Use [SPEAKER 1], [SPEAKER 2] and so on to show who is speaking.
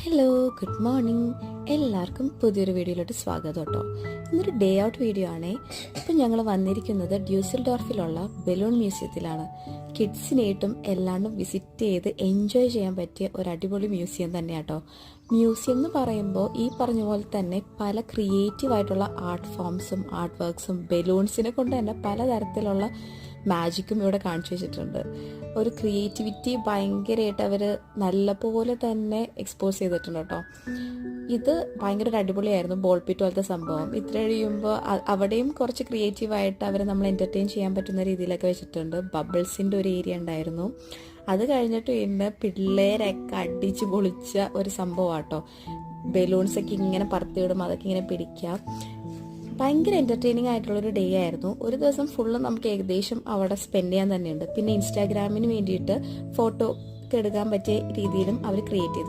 [SPEAKER 1] Hello, good morning. എല്ലാവർക്കും പുതിയൊരു വീഡിയോയിലോട്ട് സ്വാഗതം കേട്ടോ. ഇന്നൊരു ഡേ ഔട്ട് വീഡിയോ ആണേ. ഇപ്പം ഞങ്ങൾ വന്നിരിക്കുന്നത് ഡ്യൂസൽഡോർഫിലുള്ള ബലൂൺ മ്യൂസിയത്തിലാണ്. കിഡ്സിനായിട്ടും എല്ലാണ്ടും വിസിറ്റ് ചെയ്ത് എൻജോയ് ചെയ്യാൻ പറ്റിയ ഒരു അടിപൊളി മ്യൂസിയം തന്നെയാട്ടോ. മ്യൂസിയം എന്ന് പറയുമ്പോൾ ഈ പറഞ്ഞ പോലെ തന്നെ പല ക്രിയേറ്റീവായിട്ടുള്ള ആർട്ട് ഫോംസും ആർട്ട് വർക്ക്സും ബലൂൺസിനെ കൊണ്ട് തന്നെ പലതരത്തിലുള്ള മാജിക്കും ഇവിടെ കാണിച്ചു വെച്ചിട്ടുണ്ട്. ഒരു ക്രിയേറ്റിവിറ്റി ഭയങ്കരമായിട്ട് അവർ നല്ല പോലെ തന്നെ എക്സ്പോസ് ചെയ്തിട്ടുണ്ട് കേട്ടോ. ഇത് ഭയങ്കര ഒരു അടിപൊളിയായിരുന്നു. ബോൾ പിറ്റ് പോലത്തെ സംഭവം ഇത്ര കഴിയുമ്പോൾ അവിടെയും കുറച്ച് ക്രിയേറ്റീവായിട്ട് അവരെ നമ്മൾ എൻ്റർടൈൻ ചെയ്യാൻ പറ്റുന്ന രീതിയിലൊക്കെ വെച്ചിട്ടുണ്ട്. ബബിൾസിൻ്റെ ഒരു ഏരിയ ഉണ്ടായിരുന്നു. അത് കഴിഞ്ഞിട്ട് പിന്നെ പിള്ളേരൊക്കെ അടിച്ച് പൊളിച്ച ഒരു സംഭവമാട്ടോ. ബലൂൺസൊക്കെ ഇങ്ങനെ പറത്തിവിടും, അതൊക്കെ ഇങ്ങനെ പിടിക്കാം. ഭയങ്കര എൻ്റർടൈനിങ് ആയിട്ടുള്ളൊരു ഡേ ആയിരുന്നു. ഒരു ദിവസം ഫുള്ള് നമുക്ക് ഏകദേശം അവിടെ സ്പെൻഡ് ചെയ്യാൻ തന്നെയുണ്ട്. പിന്നെ ഇൻസ്റ്റാഗ്രാമിന് വേണ്ടിയിട്ട് ഫോട്ടോ ഒക്കെ എടുക്കാൻ പറ്റിയ രീതിയിലും അവർ ക്രിയേറ്റ് ചെയ്തു.